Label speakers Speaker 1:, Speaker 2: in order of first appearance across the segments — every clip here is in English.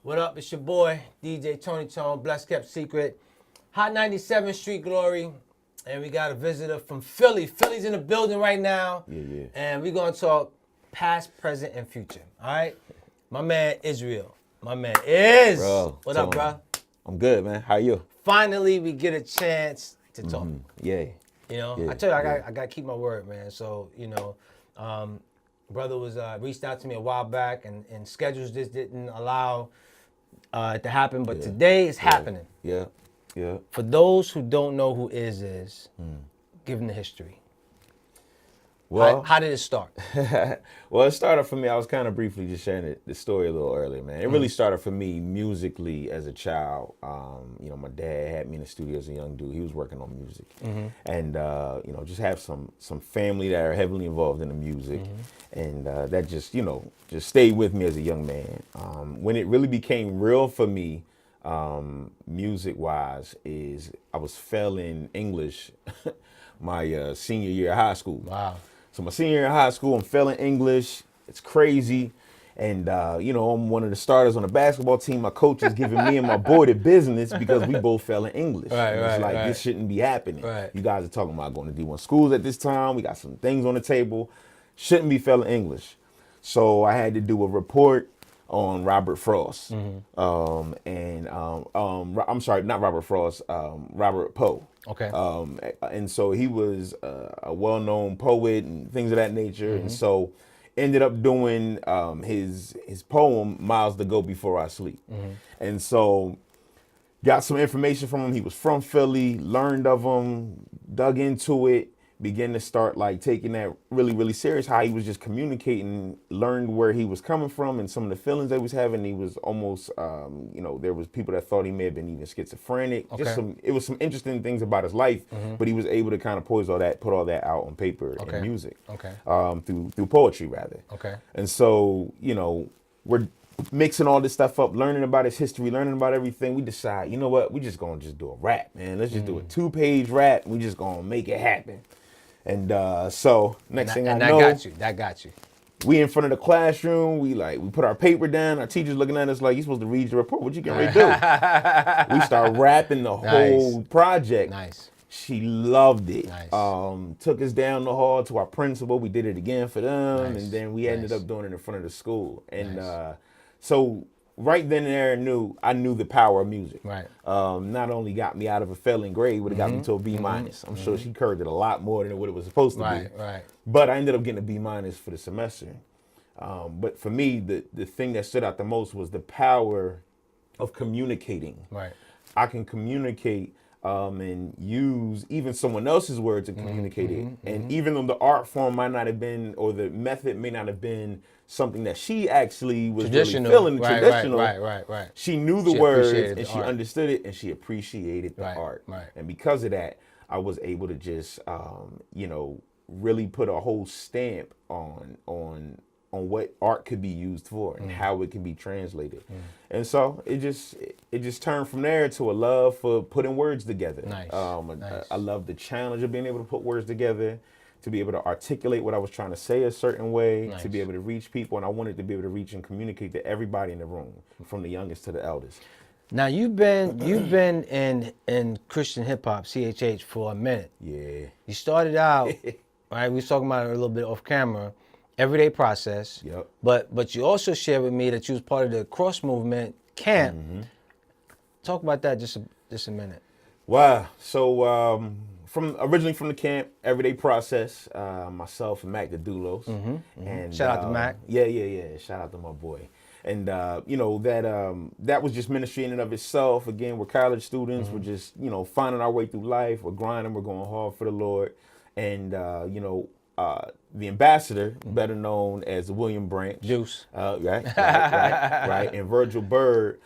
Speaker 1: What up? It's your boy, DJ Tony Tone, Blessed Kept Secret. Hot 97 Street Glory. And we got a visitor from Philly. Philly's in the building right now.
Speaker 2: Yeah.
Speaker 1: And we're going to talk past, present, and future. All right? My man, Israel. My man, Iz.
Speaker 2: Bro,
Speaker 1: what up, bro?
Speaker 2: I'm good, man. How you?
Speaker 1: Finally, we get a chance to talk.
Speaker 2: Yeah.
Speaker 1: You know,
Speaker 2: Yeah,
Speaker 1: I tell you,
Speaker 2: yeah.
Speaker 1: I got to keep my word, man. So, brother was reached out to me a while back, and schedules just didn't allow it to happen. But today it's happening.
Speaker 2: Yeah.
Speaker 1: For those who don't know who Iz is, give them the history.
Speaker 2: Well,
Speaker 1: How did it start?
Speaker 2: well, it started for me. I was kind of briefly just sharing the story a little earlier, man. It really started for me musically as a child. My dad had me in the studio as a young dude. He was working on music, and just have some family that are heavily involved in the music, and that just stayed with me as a young man. When it really became real for me, music-wise, is I was failing English my senior year of high school.
Speaker 1: Wow.
Speaker 2: So my senior year in high school, I'm failing English. It's crazy. And, I'm one of the starters on the basketball team. My coach is giving me and my boy the business because we both fell in English. This shouldn't be happening.
Speaker 1: Right.
Speaker 2: You guys are talking about going to D1 schools at this time. We got some things on the table. Shouldn't be failing English. So I had to do a report on Robert Frost. I'm sorry, not Robert Frost, Robert Poe.
Speaker 1: Okay.
Speaker 2: And so he was a well-known poet and things of that nature. And so ended up doing his poem, Miles to Go Before I Sleep. And so got some information from him. He was from Philly, learned of him, dug into it, began to start taking that really, really serious, how he was just communicating, learned where he was coming from and some of the feelings that he was having. He was almost, there was people that thought he may have been even schizophrenic.
Speaker 1: Okay.
Speaker 2: It was some interesting things about his life, but he was able to kind of put all that out on paper and music.
Speaker 1: Okay.
Speaker 2: Through poetry rather.
Speaker 1: Okay.
Speaker 2: And so, we're mixing all this stuff up, learning about his history, learning about everything. We decide, you know what, we just gonna do a rap, man. Let's just do a 2-page rap. We just gonna make it happen. And so next thing I know,
Speaker 1: that got you.
Speaker 2: We in front of the classroom. We put our paper down. Our teacher's looking at us like, you supposed to read your report. What you getting ready to do? We start rapping the whole project.
Speaker 1: Nice.
Speaker 2: She loved it.
Speaker 1: Nice.
Speaker 2: Took us down the hall to our principal. We did it again for them,
Speaker 1: Nice.
Speaker 2: and then we ended up doing it in front of the school. And
Speaker 1: Nice.
Speaker 2: So right then and there, I knew the power of music.
Speaker 1: Right.
Speaker 2: Not only got me out of a failing grade, but it got me to a B-. I'm sure she curved it a lot more than what it was supposed to be.
Speaker 1: Right.
Speaker 2: But I ended up getting a B- for the semester. But for me, the thing that stood out the most was the power of communicating.
Speaker 1: Right.
Speaker 2: I can communicate and use even someone else's words to communicate it. And even though the art form might not have been, or the method may not have been something that she actually was really feeling, traditional.
Speaker 1: Right.
Speaker 2: She knew the words and she
Speaker 1: art.
Speaker 2: Understood it and she appreciated the art.
Speaker 1: Right.
Speaker 2: And because of that, I was able to just, really put a whole stamp on what art could be used for and how it can be translated. And so it just turned from there to a love for putting words together.
Speaker 1: Nice.
Speaker 2: I love the challenge of being able to put words together, to be able to articulate what I was trying to say a certain way, to be able to reach people. And I wanted to be able to reach and communicate to everybody in the room, from the youngest to the eldest.
Speaker 1: Now you've been in Christian hip hop, CHH, for a minute.
Speaker 2: Yeah.
Speaker 1: You started out, right? We was talking about it a little bit off camera. Everyday Process.
Speaker 2: Yep.
Speaker 1: But you also shared with me that you was part of the cross movement camp. Talk about that just a minute.
Speaker 2: Wow. So originally from the camp, Everyday Process, myself and Mac the Doulos. And
Speaker 1: Shout out to Mac.
Speaker 2: Yeah. Shout out to my boy. And that was just ministry in and of itself. Again, we're college students. We're just finding our way through life. We're grinding. We're going hard for the Lord. And the ambassador, better known as William Branch,
Speaker 1: Juice.
Speaker 2: Right, and Virgil Bird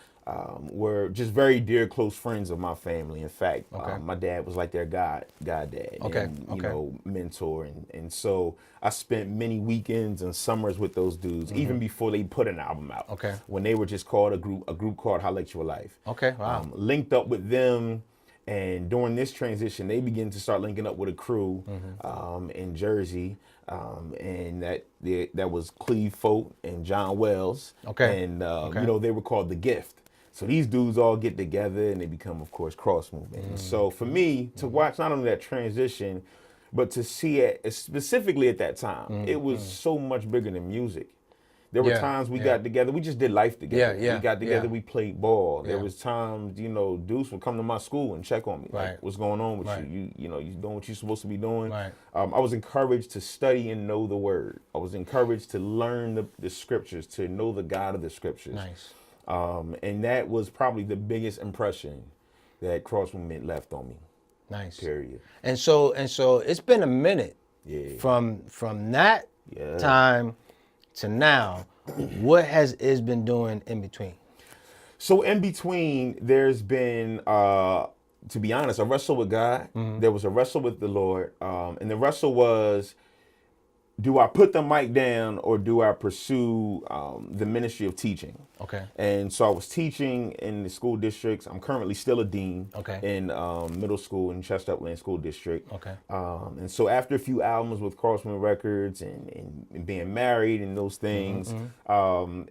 Speaker 2: were just very dear, close friends of my family. In fact, my dad was like their goddad, and mentor, and so I spent many weekends and summers with those dudes, even before they put an album out.
Speaker 1: Okay.
Speaker 2: When they were just called a group called How Let Your Life.
Speaker 1: Okay. Wow.
Speaker 2: Linked up with them. And during this transition, they begin to start linking up with a crew in Jersey, and that was Cleve Folk and John Wells.
Speaker 1: Okay.
Speaker 2: And you know, they were called The Gift. So these dudes all get together and they become, of course, Cross Movement. And so for me to watch not only that transition, but to see it specifically at that time, it was so much bigger than music. There were times we got together, we just did life together. We got together, we played ball. There was times, you know, Deuce would come to my school and check on me. Like, what's going on with you? You know, you doing what you're supposed to be doing. I was encouraged to study and know the word. I was encouraged to learn the scriptures, to know the God of the scriptures.
Speaker 1: Nice.
Speaker 2: And that was probably the biggest impression that Cross Movement left on me.
Speaker 1: Nice.
Speaker 2: Period.
Speaker 1: And so it's been a minute from that time to now. What has Iz been doing in between?
Speaker 2: So in between, there's been, to be honest, a wrestle with God. There was a wrestle with the Lord. And the wrestle was, do I put the mic down or do I pursue the ministry of teaching?
Speaker 1: Okay.
Speaker 2: And so I was teaching in the school districts. I'm currently still a dean in middle school in Chester Upland School District.
Speaker 1: Okay.
Speaker 2: And so after a few albums with Crossman Records and being married and those things,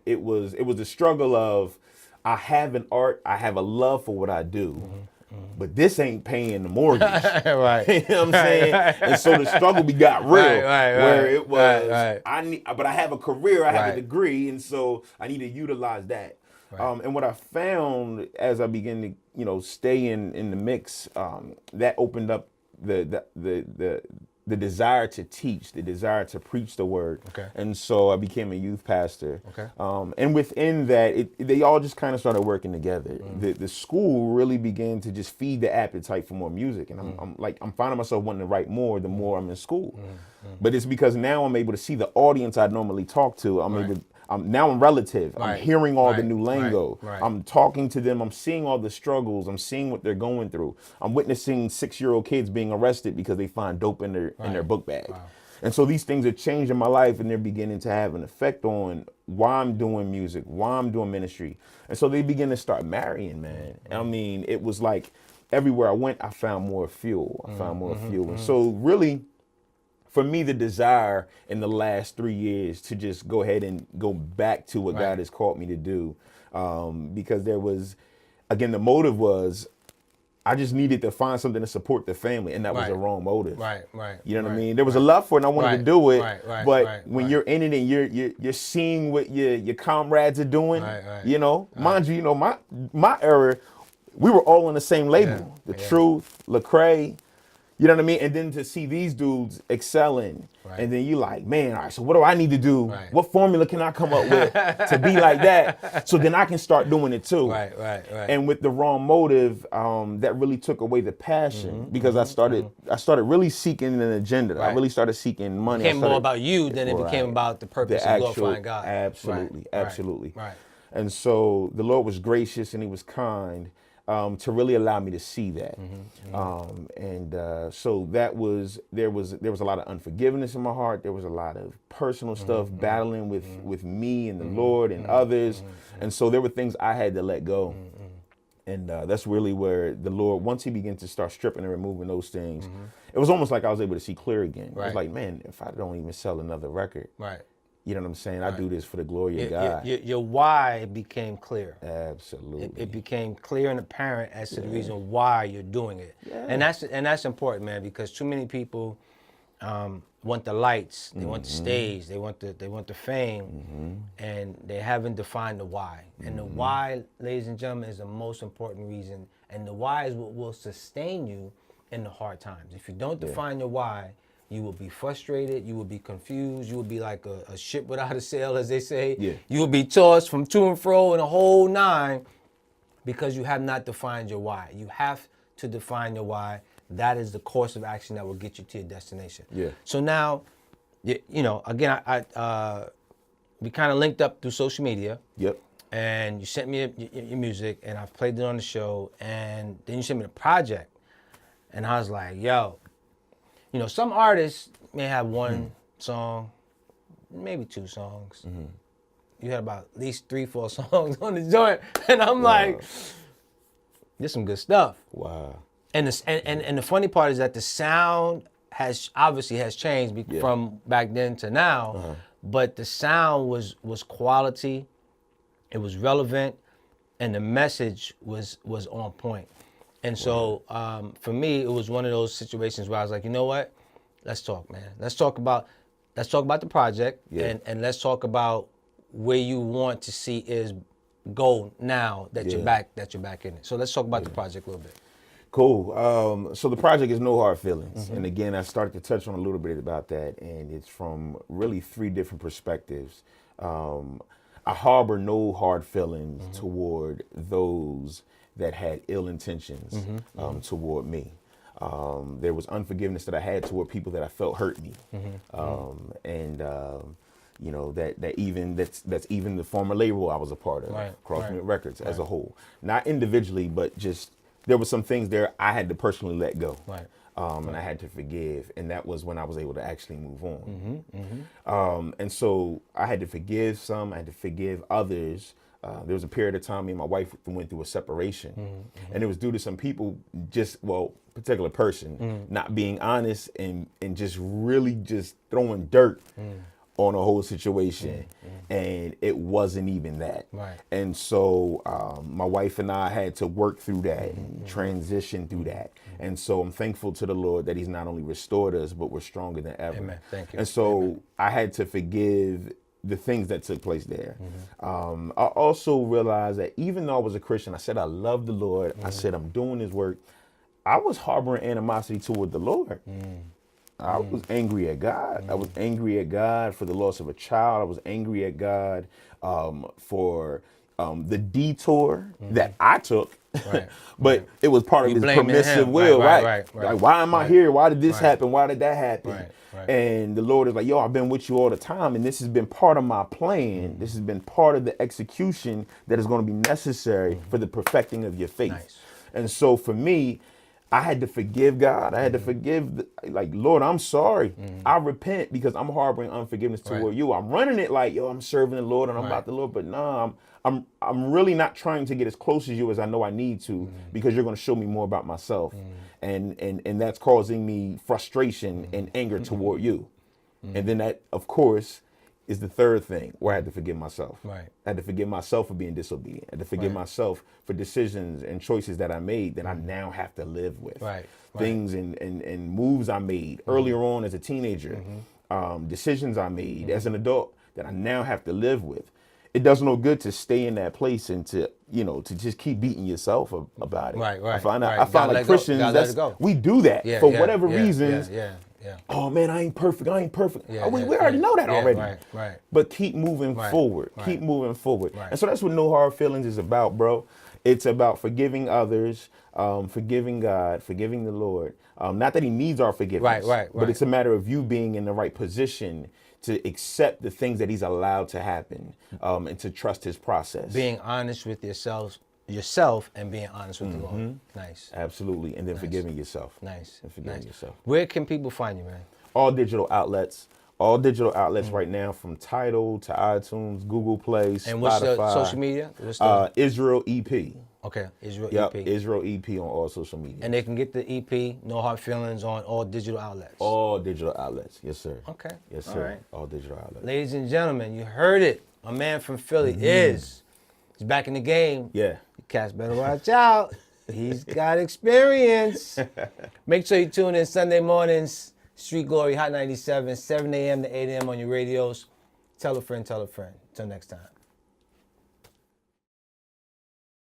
Speaker 2: it was a struggle of, I have an art, I have a love for what I do. But this ain't paying the mortgage.
Speaker 1: Right.
Speaker 2: You know what I'm saying? And so the struggle got real. Where it was, but I have a career, I have a degree, and so I need to utilize that. And what I found as I began to, you know, stay in the mix, that opened up the desire to teach, the desire to preach the word. And so I became a youth pastor. And within that, they all just kind of started working together. The school really began to just feed the appetite for more music. And I'm finding myself wanting to write more the more I'm in school. But it's because now I'm able to see the audience I normally talk to. Now I'm relative. I'm hearing all the new lingo. I'm talking to them. I'm seeing all the struggles. I'm seeing what they're going through. I'm witnessing 6-year-old kids being arrested because they find dope in their book bag. And so these things are changing my life, and they're beginning to have an effect on why I'm doing music, why I'm doing ministry. And so they begin to start marrying, man. I mean, it was like everywhere I went, I found more fuel. And so really, for me, the desire in the last 3 years to just go ahead and go back to what God has called me to do, because there was, again, the motive was, I just needed to find something to support the family, and that was the wrong motive. You know what I mean? There was a love for it, and I wanted to do it, but when you're in it and you're seeing what your comrades are doing, you know, mind you, you know, my era, we were all on the same label, The Truth, Lecrae. You know what I mean? And then to see these dudes excelling, and then you like, man, all right, so what do I need to do? What formula can I come up with to be like that? So then I can start doing it too. And with the wrong motive, that really took away the passion, because I started really seeking an agenda. I really started seeking money.
Speaker 1: It became more about you than it became about the purpose of glorifying God.
Speaker 2: Absolutely. And so the Lord was gracious and he was kind. To really allow me to see that, so that was there was a lot of unforgiveness in my heart. There was a lot of personal stuff battling with me and the Lord and others, and so there were things I had to let go, and that's really where the Lord, once he began to start stripping and removing those things, it was almost like I was able to see clear again. It was like, man, if I don't even sell another record, you know what I'm saying? I do this for the glory of God.
Speaker 1: Your why became clear.
Speaker 2: Absolutely.
Speaker 1: It became clear and apparent as to the reason why you're doing it. And that's important, man, because too many people want the lights, they want the stage, they want the fame, and they haven't defined the why. And the why, ladies and gentlemen, is the most important reason. And the why is what will sustain you in the hard times. If you don't define your why, you will be frustrated, you will be confused, you will be like a ship without a sail, as they say. You will be tossed from to and fro in a whole nine because you have not defined your why. You have to define your why. That is the course of action that will get you to your destination. So now, you know, again, we kind of linked up through social media. And you sent me your music, and I've played it on the show, and then you sent me the project. And I was like, yo, you know, some artists may have one song, maybe 2 songs. You had about at least 3-4 songs on the joint. And I'm like, this is some good stuff. And the funny part is that the sound has changed from back then to now, but the sound was quality, it was relevant, and the message was on point. And so for me, it was one of those situations where I was like, you know what? Let's talk, man. Let's talk about the project, and let's talk about where you want to see is go now that you're back in it. So let's talk about the project a little bit.
Speaker 2: Cool. So the project is No Hard Feelings. And again, I started to touch on a little bit about that, and it's from really 3 different perspectives. I harbor no hard feelings toward those that had ill intentions toward me. There was unforgiveness that I had toward people that I felt hurt me. You know, that's even the former label I was a part of, Crossmint Records as a whole. Not individually, but just there were some things there I had to personally let go. And I had to forgive, and that was when I was able to actually move on. And so I had to forgive some, I had to forgive others. There was a period of time me and my wife went through a separation, and it was due to some people, particular person not being honest and just really just throwing dirt on a whole situation, and it wasn't even that. And so my wife and I had to work through that and transition through that. And so I'm thankful to the Lord that He's not only restored us, but we're stronger than ever.
Speaker 1: Amen. Thank you.
Speaker 2: And so I had to forgive the things that took place there. I also realized that even though I was a Christian, I said I love the Lord. I said I'm doing His work. I was harboring animosity toward the Lord. I was angry at God. I was angry at God for the loss of a child. I was angry at God for the detour that I took. But it was part of His permissive will, right? Like, why am I here? Why did this happen? Why did that happen? And the Lord is like, yo, I've been with you all the time, and this has been part of my plan. This has been part of the execution that is going to be necessary for the perfecting of your faith. And so for me, I had to forgive God. I had to forgive, Lord, I'm sorry. I repent because I'm harboring unforgiveness toward you. I'm running it like, yo, I'm serving the Lord and I'm about the Lord. But no, I'm really not trying to get as close as you as I know I need to, because you're going to show me more about myself. And that's causing me frustration and anger toward you. And then that, of course, is the third thing where I had to forgive myself. I had to forgive myself for being disobedient. I had to forgive myself for decisions and choices that I made that I now have to live with. Things and moves I made earlier on as a teenager, decisions I made as an adult that I now have to live with. It does no good to stay in that place and to just keep beating yourself about it. I find like Christians, we do that for whatever reasons. Oh man, I ain't perfect. We already know that already. But keep moving forward. Keep moving forward. And so that's what No Hard Feelings is about, bro. It's about forgiving others, forgiving God, forgiving the Lord. Not that He needs our forgiveness, but it's a matter of you being in the right position to accept the things that He's allowed to happen, and to trust His process.
Speaker 1: Being honest with yourself and being honest with the Lord. Nice.
Speaker 2: Absolutely. And then forgiving yourself.
Speaker 1: Nice.
Speaker 2: And forgiving yourself.
Speaker 1: Where can people find you, man?
Speaker 2: All digital outlets. All digital outlets right now, from Tidal to iTunes, Google Play, Spotify.
Speaker 1: And what's the social media?
Speaker 2: Israel EP.
Speaker 1: Okay, Israel EP.
Speaker 2: Israel EP on all social media.
Speaker 1: And they can get the EP, No Hard Feelings, on all digital outlets.
Speaker 2: All digital outlets, yes sir.
Speaker 1: Okay.
Speaker 2: Yes sir. All right. All digital outlets.
Speaker 1: Ladies and gentlemen, you heard it. My man from Philly he's back in the game.
Speaker 2: Yeah.
Speaker 1: You cats better watch out. He's got experience. Make sure you tune in Sunday mornings. Street Glory, Hot 97, 7 a.m. to 8 a.m. on your radios. Tell a friend, tell a friend. Till next time.